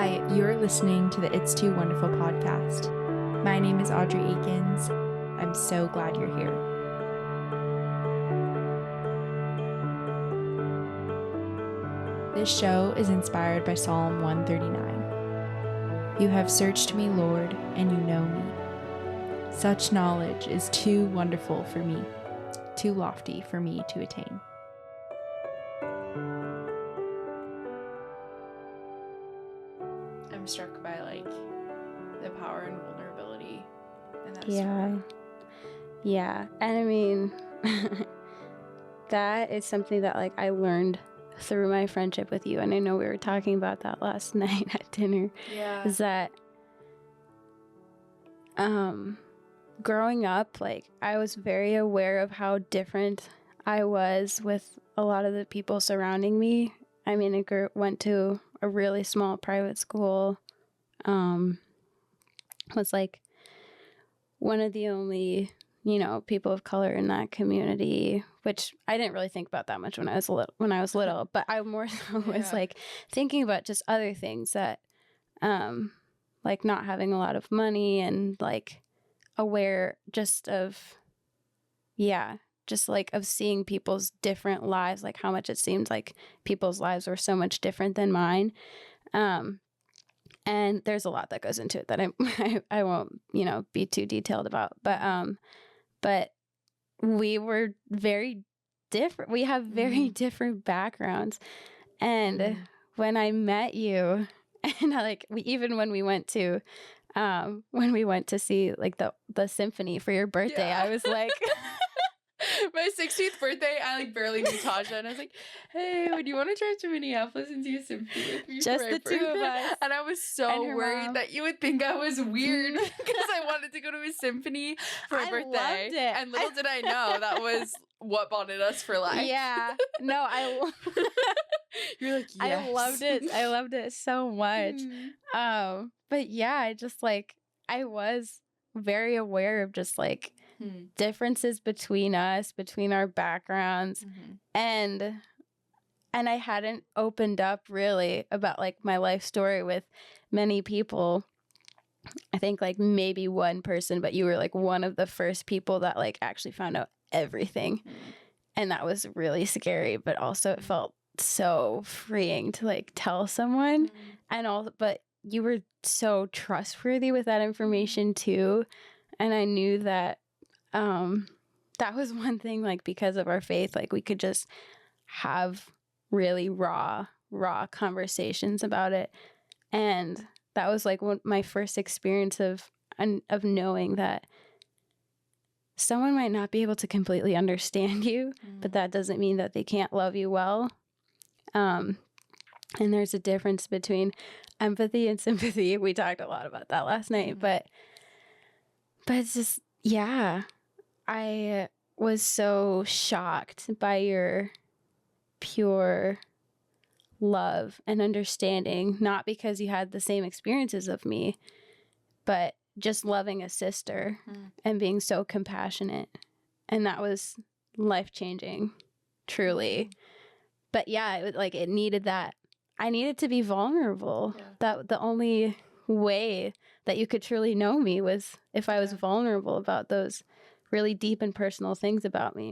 Hi, you're listening to the It's Too Wonderful podcast. My name is Audrey Akins. I'm so glad you're here. This show is inspired by Psalm 139. You have searched me, Lord, and you know me. Such knowledge is too wonderful for me, too lofty for me to attain. I'm struck by the power and vulnerability in that story. Yeah. And I mean, that is something that I learned through my friendship with you. And I know we were talking about that last night at dinner. Yeah. Is that growing up, I was very aware of how different I was with a lot of the people surrounding me. I mean, I went to a really small private school. Was one of the only, people of color in that community, which I didn't really think about that much when I was little, but I more so was thinking about just other things that, not having a lot of money and aware just of, of seeing people's different lives, how much it seemed like people's lives were so much different than mine. And there's a lot that goes into it that I won't, be too detailed about. But we were very different. We have very different backgrounds. And when I met you, and when we went to see the symphony for your birthday, I was like. My 16th birthday, I barely knew Taja, and I was like, "Hey, would you want to drive to Minneapolis and see a symphony with me Just for my the two of birthday?" us. And I was so worried that you would think I was weird because I wanted to go to a symphony for my birthday. Loved it. And little did I know that was what bonded us for life. Yeah. No, You're like, yes. I loved it. I loved it so much. But yeah, I just I was very aware of just differences between us, between our backgrounds, and I hadn't opened up really about my life story with many people. I think maybe one person, but you were one of the first people that actually found out everything. And that was really scary, but also it felt so freeing to tell someone. But you were so trustworthy with that information too. And I knew that that was one thing, because of our faith, we could just have really raw conversations about it. And that was my first experience of knowing that someone might not be able to completely understand you, but that doesn't mean that they can't love you well. And there's a difference between empathy and sympathy. We talked a lot about that last night, but it's just, I was so shocked by your pure love and understanding, not because you had the same experiences of me, but just loving a sister and being so compassionate. And that was life-changing, truly. But yeah, it needed that. I needed to be vulnerable. Yeah. That the only way that you could truly know me was if I was vulnerable about those really deep and personal things about me.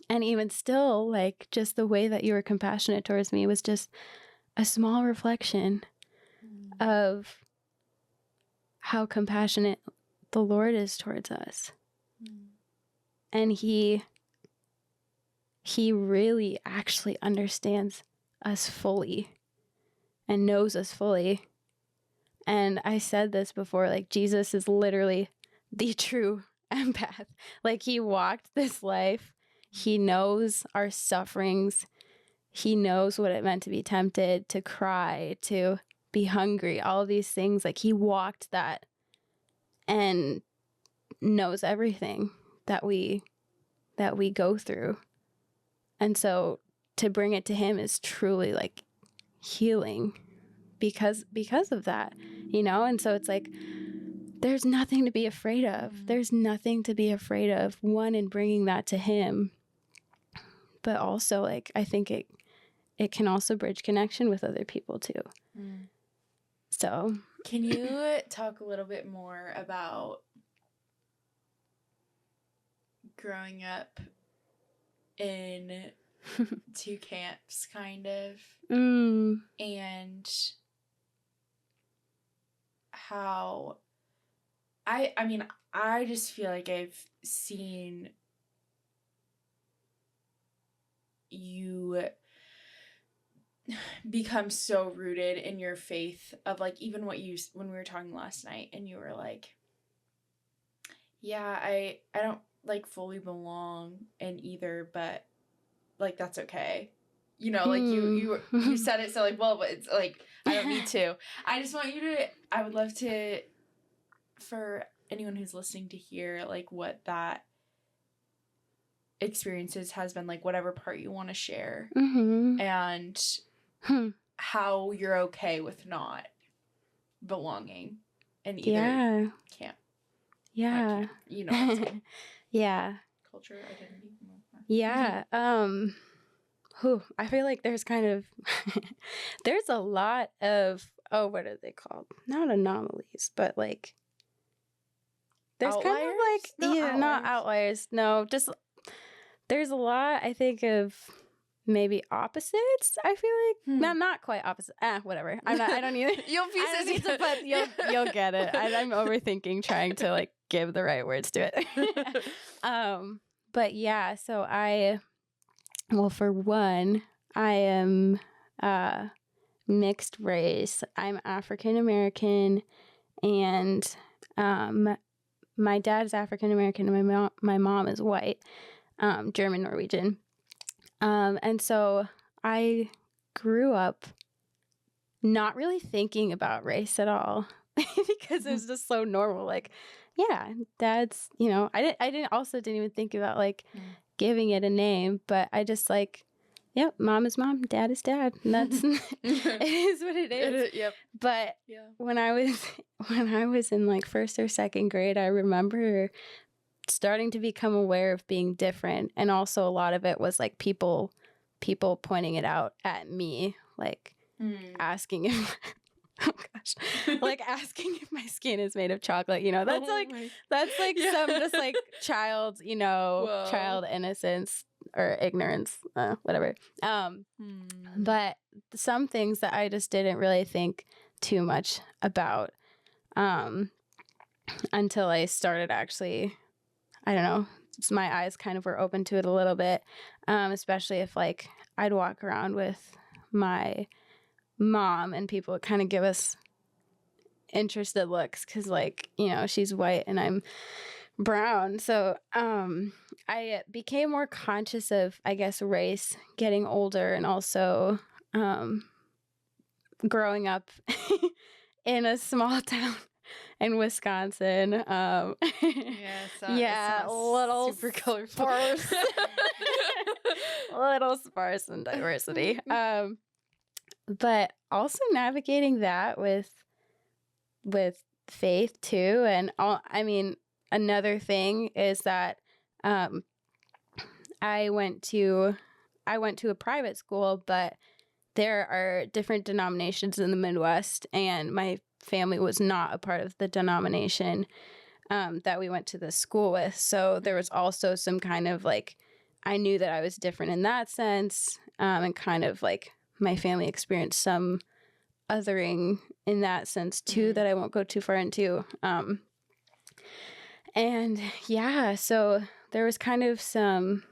And even still, just the way that you were compassionate towards me was just a small reflection of how compassionate the Lord is towards us. And he really actually understands us fully and knows us fully. And I said this before, Jesus is literally the true empath. He walked this life. He knows our sufferings. He knows what it meant to be tempted, to cry, to be hungry, all of these things. He walked that and knows everything that we go through. And so to bring it to him is truly healing because of that, And so it's there's nothing to be afraid of. There's nothing to be afraid of, one, in bringing that to him. But also, I think it can also bridge connection with other people too. So can you talk a little bit more about growing up in two camps, kind of, and how I mean, I just feel like I've seen you become so rooted in your faith of like even what you when we were talking last night and you were like, yeah, I don't like fully belong in either, but like that's okay, you know, like you said it so like, well, but it's like I don't need to. I just want you to, I would love to, for anyone who's listening, to hear like what that experiences has been like, whatever part you want to share, and how you're okay with not belonging in either camp. Yeah. Camp, you know what I'm saying. Yeah. Culture, identity. Yeah. I feel like there's kind of there's a lot of, what are they called? Not anomalies, but like there's outliers? kind of like not outliers. No, just there's a lot, I think, of maybe opposites. I feel like not quite opposite. Whatever. I don't either. You'll piece I don't need to, but you'll get it. I'm overthinking trying to like give the right words to it. But yeah, so for one, I am mixed race. I'm African American, and my dad's African American, and my mom is white, German Norwegian. And so I grew up not really thinking about race at all because it was just so normal. Like, yeah, dad's, I didn't even think about like giving it a name, but I just like, yep, mom is mom, dad is dad. And that's, it is what it is. Yep. But when I was in like first or second grade, I remember starting to become aware of being different. And also a lot of it was like people pointing it out at me, like asking if, oh gosh, like asking if my skin is made of chocolate, that's that's like some just like child, child innocence or ignorance, whatever. But some things that I just didn't really think too much about until I started actually, I don't know, my eyes kind of were open to it a little bit, especially if like I'd walk around with my mom and people would kind of give us interested looks because like, she's white and I'm brown. So I became more conscious of, I guess, race getting older, and also growing up in a small town in Wisconsin. A little super colorful. Sparse. A little sparse in diversity. But also navigating that with faith too. And another thing is that I went to a private school, but there are different denominations in the Midwest, and my family was not a part of the denomination that we went to the school with. So there was also some kind of like, I knew that I was different in that sense, and kind of like my family experienced some othering in that sense too, that I won't go too far into. And yeah, so there was kind of some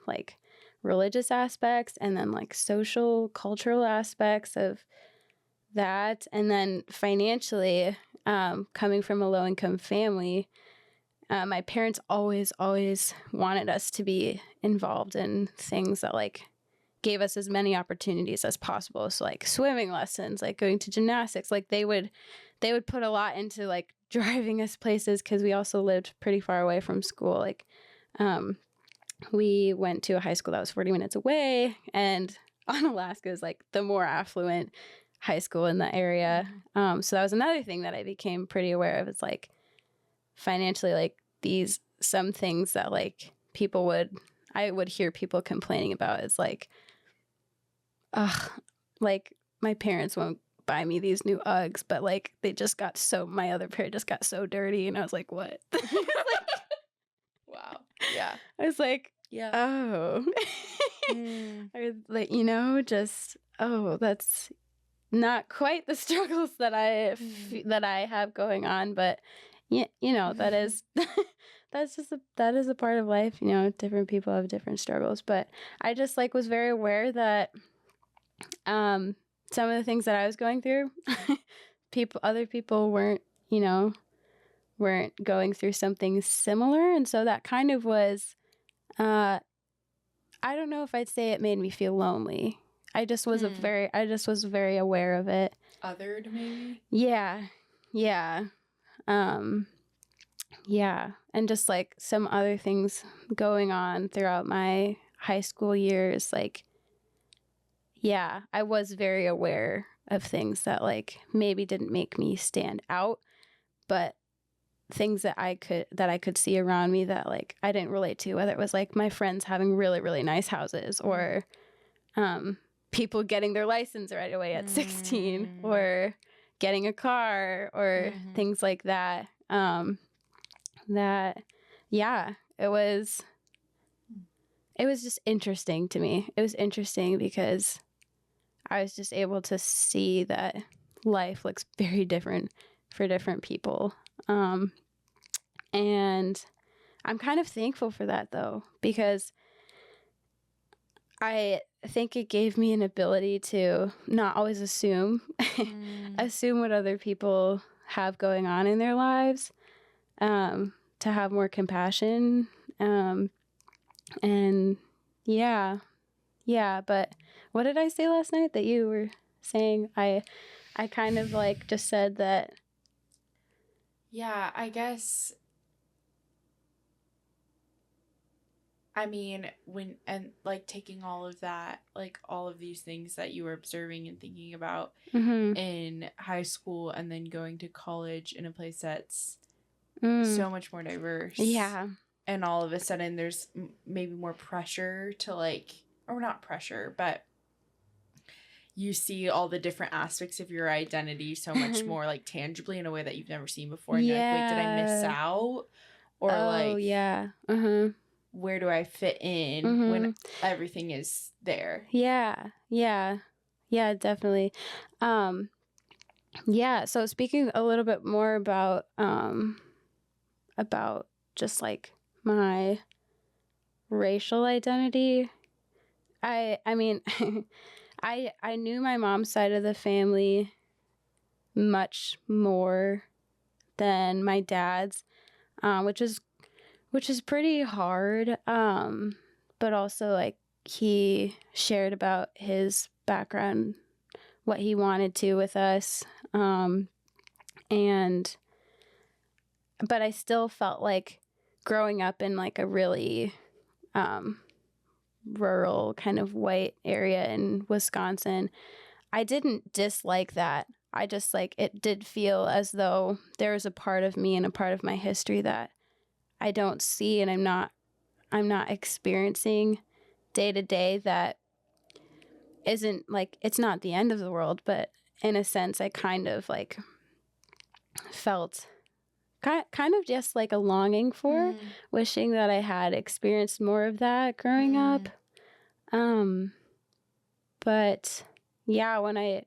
like religious aspects and then like social, cultural aspects of that. And then financially, coming from a low-income family, my parents always wanted us to be involved in things that like gave us as many opportunities as possible. So like swimming lessons, like going to gymnastics, like they would put a lot into like driving us places, because we also lived pretty far away from school. Like we went to a high school that was 40 minutes away, and Onalaska is like the more affluent high school in the area. So that was another thing that I became pretty aware of. It's like financially, like some things that like I would hear people complaining about is like, like my parents won't buy me these new Uggs, but like my other pair just got so dirty, and I was like, what? Wow. Yeah. I was like, Yeah. oh. Or like, that's not quite the struggles that that I have going on, but that is that is a part of life. Different people have different struggles, but I just like was very aware that some of the things that I was going through, other people weren't going through something similar, and so that kind of was I don't know if I'd say it made me feel lonely. I just was very aware of it. Othered, maybe? Yeah. Yeah. Yeah. And just like some other things going on throughout my high school years, like, yeah, I was very aware of things that like maybe didn't make me stand out, but things that I could see around me that like I didn't relate to, whether it was like my friends having really, really nice houses, or people getting their license right away at 16, or getting a car, or things like that. It was just interesting to me. It was interesting because I was just able to see that life looks very different for different people. And I'm kind of thankful for that, though, because I think it gave me an ability to not always assume what other people have going on in their lives, to have more compassion. And yeah. But what did I say last night that you were saying? I kind of like just said that. Yeah, I guess. I mean, taking all of that, like all of these things that you were observing and thinking about in high school, and then going to college in a place that's so much more diverse. Yeah. And all of a sudden there's maybe more pressure to or not pressure, but you see all the different aspects of your identity so much more like tangibly in a way that you've never seen before. And you're like, wait, did I miss out? Or yeah. Where do I fit in when everything is there? Yeah, definitely. So speaking a little bit more about just like my racial identity, I mean I knew my mom's side of the family much more than my dad's, which is pretty hard, but also like he shared about his background, what he wanted to with us, but I still felt like growing up in like a really rural kind of white area in Wisconsin, I didn't dislike that. I just like, it did feel as though there was a part of me and a part of my history that I don't see, and I'm not experiencing day to day, that isn't like, it's not the end of the world, but in a sense I kind of like felt kind of just like a longing for, wishing that I had experienced more of that growing up. But yeah, when I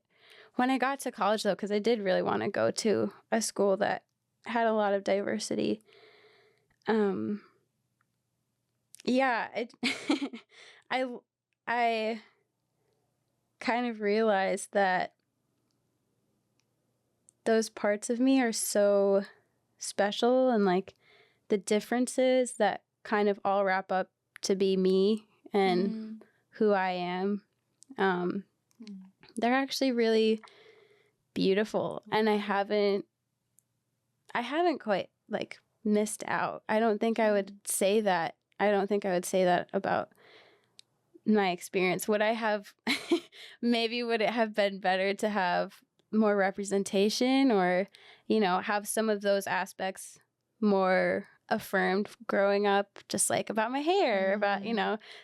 got to college though, because I did really want to go to a school that had a lot of diversity, I kind of realized that those parts of me are so special, and like the differences that kind of all wrap up to be me and who I am, they're actually really beautiful, and I haven't quite like missed out. I don't think I would say that about my experience. Would I have maybe would it have been better to have more representation, or have some of those aspects more affirmed growing up, just like about my hair, about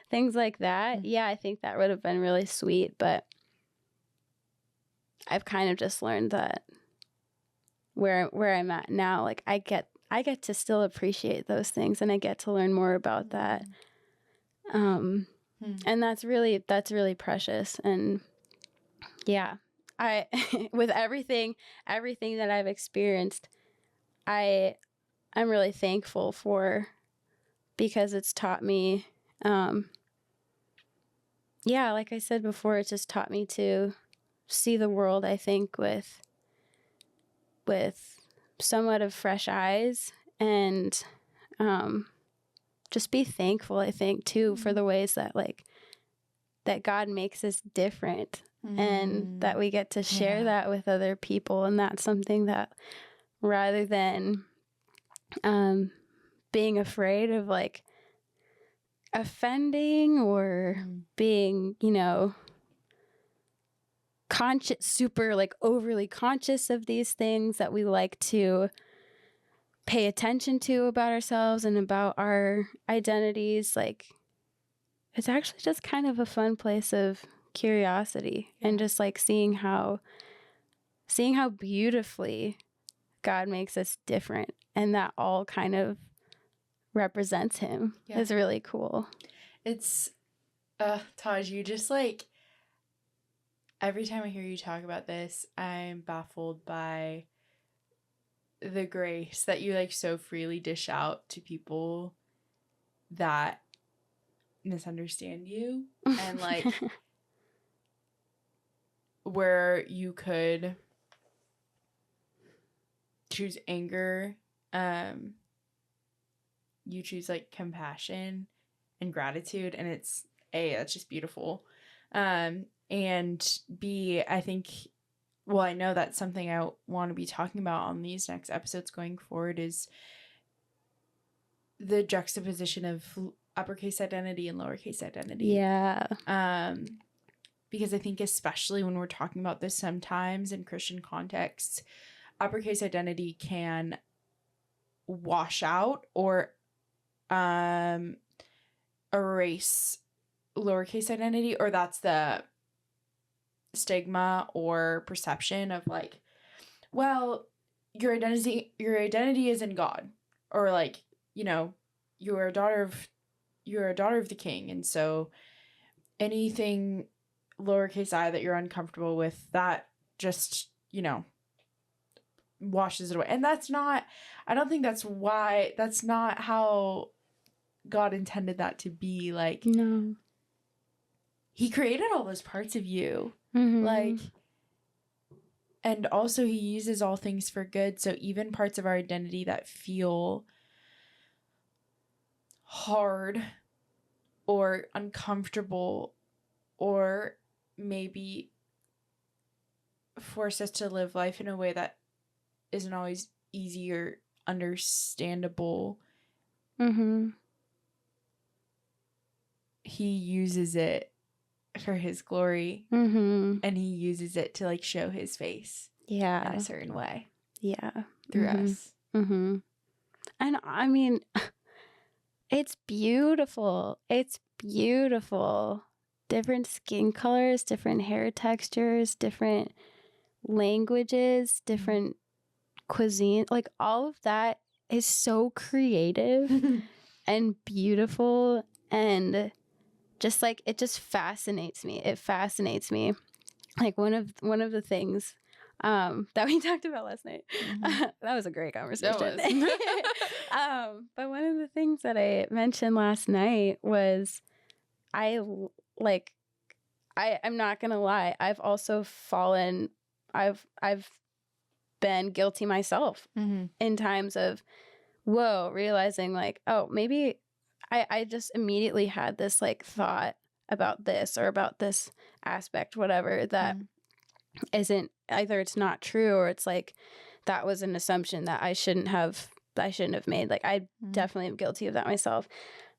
things like that. Yeah, I think that would have been really sweet, but I've kind of just learned that where I'm at now, like I get to still appreciate those things, and I get to learn more about that. And that's really precious. And yeah, I with everything that I've experienced, I'm really thankful for, because it's taught me, yeah, like I said before, it just taught me to see the world, I think, with somewhat of fresh eyes, and just be thankful, I think, too, for the ways that that God makes us different, and that we get to share that with other people. And that's something that, rather than being afraid of like offending or being, conscious, super like overly conscious of these things that we like to pay attention to about ourselves and about our identities, like it's actually just kind of a fun place of curiosity and just like seeing how beautifully God makes us different, and that all kind of represents him is really cool. It's Taj, you just like, every time I hear you talk about this, I'm baffled by the grace that you like so freely dish out to people that misunderstand you, and like where you could choose anger, you choose like compassion and gratitude, and it's that's just beautiful. And B, I think, well, I know that's something I want to be talking about on these next episodes going forward, is the juxtaposition of uppercase identity and lowercase identity. Yeah. Because I think especially when we're talking about this sometimes in Christian contexts, uppercase identity can wash out or erase lowercase identity, or that's the stigma or perception of like, well, your identity is in God, or like, you're a daughter of the king, and so anything lowercase I that you're uncomfortable with, that just washes it away. And that's not, I don't think that's not how God intended that to be. Like, no, he created all those parts of you. Like, and also he uses all things for good. So even parts of our identity that feel hard or uncomfortable, or maybe force us to live life in a way that isn't always easy or understandable, he uses it for his glory, and he uses it to like show his face in a certain way through us. And I mean, it's beautiful. Different skin colors, different hair textures, different languages, different cuisine, like all of that is so creative and beautiful, and just like it just fascinates me. Like one of the things that we talked about last night. That was a great conversation. But one of the things that I mentioned last night was I'm not gonna lie, I've also fallen, I've been guilty myself in times of realizing like, oh, maybe I just immediately had this like thought about this or about this aspect, whatever, that isn't, either it's not true, or it's like that was an assumption that I shouldn't have made. Like I definitely am guilty of that myself.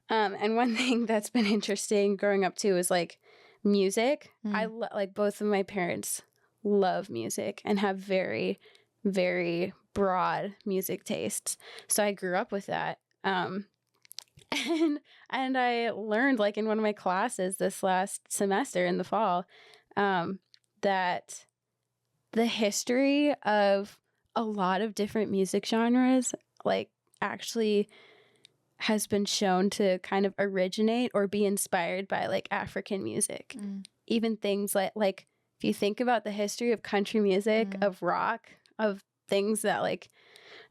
And one thing that's been interesting growing up too is like music. I like both of my parents love music and have very, very broad music tastes. So I grew up with that. And I learned like in one of my classes this last semester in the fall, that the history of a lot of different music genres, like, actually has been shown to kind of originate or be inspired by, like, African music. Even things like if you think about the history of country music, of rock, of things that, like,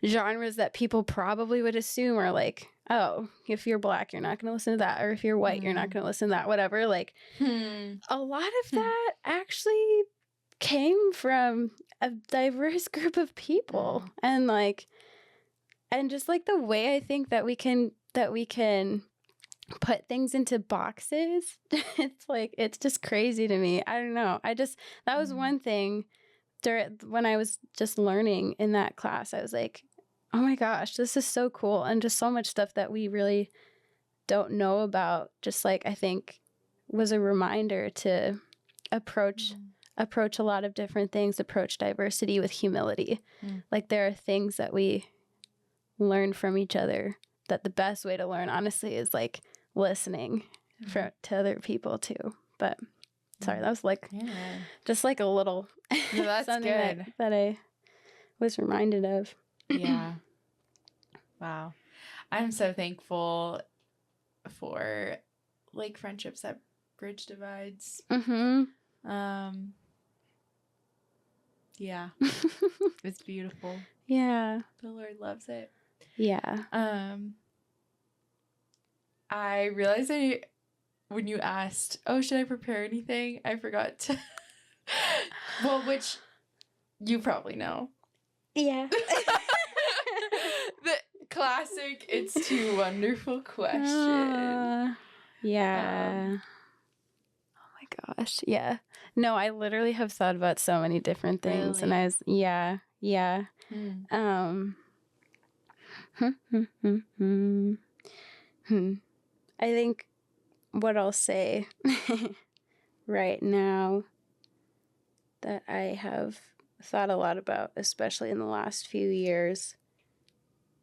genres that people probably would assume are like, oh, if you're black, you're not going to listen to that. Or if you're white, you're not going to listen to that, whatever. Like, a lot of that actually came from a diverse group of people. And, like, and just, like, the way I think that we can put things into boxes, it's like, it's just crazy to me. I don't know. That was one thing when I was just learning in that class. I was like, oh my gosh, this is so cool. And just so much stuff that we really don't know about, just, like, I think was a reminder to approach a lot of different things, approach diversity with humility. Like, there are things that we learn from each other that the best way to learn, honestly, is, like, listening to other people too. But sorry, that was, like, just, like, a little no, that's something good. that I was reminded of. Yeah. Wow. I'm so thankful for, like, friendships that bridge divides. Yeah. It's beautiful. Yeah. The Lord loves it. Yeah. I realized when you asked, oh, should I prepare anything? I forgot to. Well, which you probably know. Yeah. The classic, it's too wonderful question. Yeah. Oh my gosh. Yeah. No, I literally have thought about so many different things. Really? And I was, yeah. I think what I'll say right now that I have thought a lot about, especially in the last few years,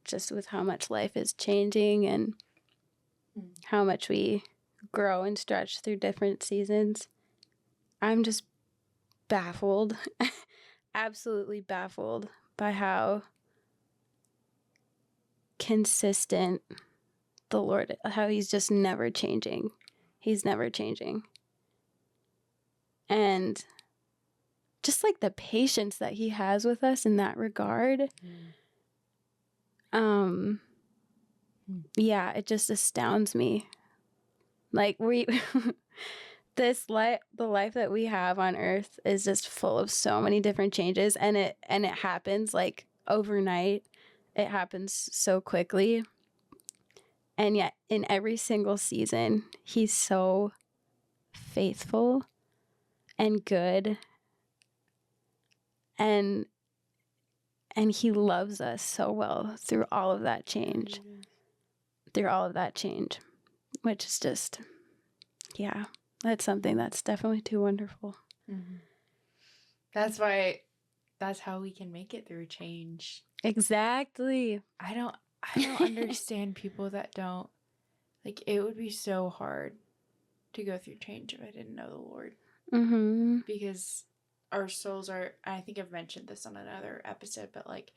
just with how much life is changing and how much we grow and stretch through different seasons. I'm just baffled, absolutely baffled by how consistent the Lord, how he's just never changing. He's never changing. And just, like, the patience that he has with us in that regard. Yeah, it just astounds me. Like, the life that we have on earth is just full of so many different changes, and it happens, like, overnight. It happens so quickly. And yet in every single season, he's so faithful and good, and he loves us so well through all of that change. Which is just, yeah, that's something that's definitely too wonderful. That's how we can make it through change. Exactly. I don't understand people that don't. Like, it would be so hard to go through change if I didn't know the Lord. Because our souls are, I think I've mentioned this on another episode, but, like,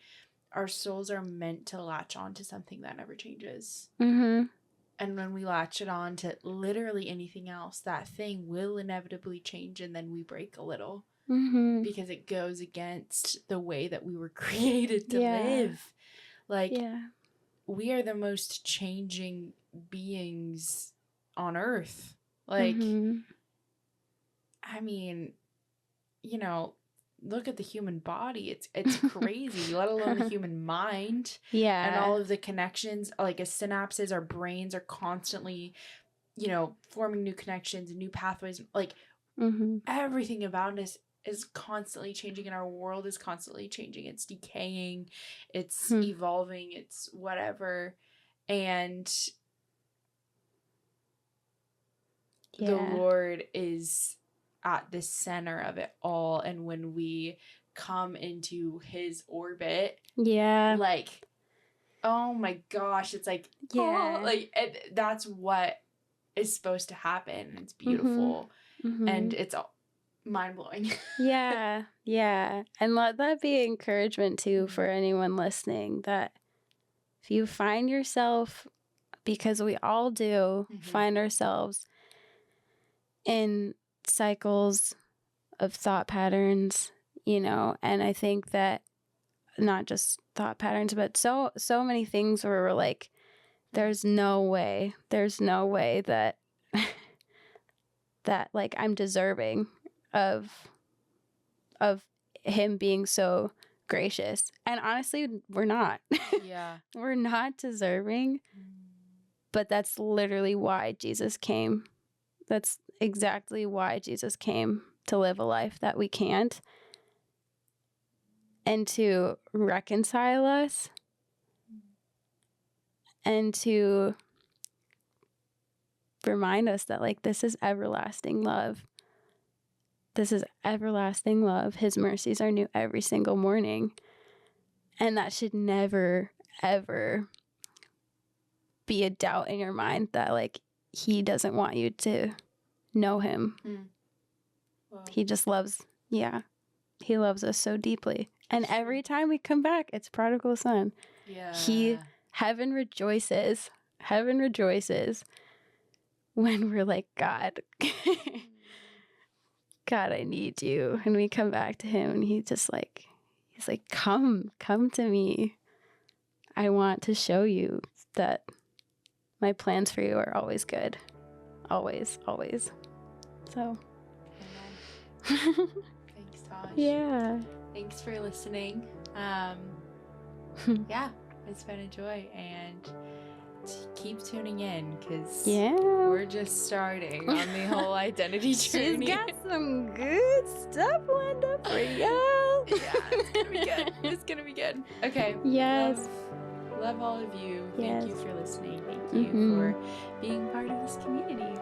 our souls are meant to latch on to something that never changes. And when we latch it on to literally anything else, that thing will inevitably change, and then we break a little. Because it goes against the way that we were created to live. Like, we are the most changing beings on earth. Like, I mean, you know, look at the human body. It's crazy, let alone the human mind. Yeah. And all of the connections, like, as synapses, our brains are constantly, you know, forming new connections and new pathways. Like, everything about us is constantly changing, and our world is constantly changing. It's decaying, it's evolving, it's whatever. And the Lord is at the center of it all. And when we come into his orbit, like, oh my gosh, it's like, oh, like, that's what is supposed to happen. It's beautiful. And it's mind-blowing. Yeah. And let that be encouragement too for anyone listening, that if you find yourself, because we all do find ourselves in cycles of thought patterns, and I think that not just thought patterns, but so many things where we're like, there's no way that that like I'm deserving of him being so gracious. And honestly, we're not. Yeah. We're not deserving. But that's literally why Jesus came. That's exactly why Jesus came, to live a life that we can't, and to reconcile us, and to remind us that like this is everlasting love. This is everlasting love. His mercies are new every single morning. And that should never, ever be a doubt in your mind that like he doesn't want you to know him. Wow. He just loves, he loves us so deeply. And every time we come back, it's prodigal son. Yeah. Heaven rejoices when we're like, God, God, I need you. And we come back to him and he's like, come to me. I want to show you that my plans for you are always good. Always. So. Thanks, Taj. Yeah. Thanks for listening. Yeah, it's been a joy, and keep tuning in because we're just starting on the whole identity journey. She's got some good stuff lined up for y'all. Yeah, it's gonna be good. Okay. Yes. Love all of you. Yes. Thank you for listening. Thank you for being part of this community.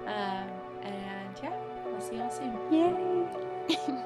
And yeah, I'll see y'all soon. Yay.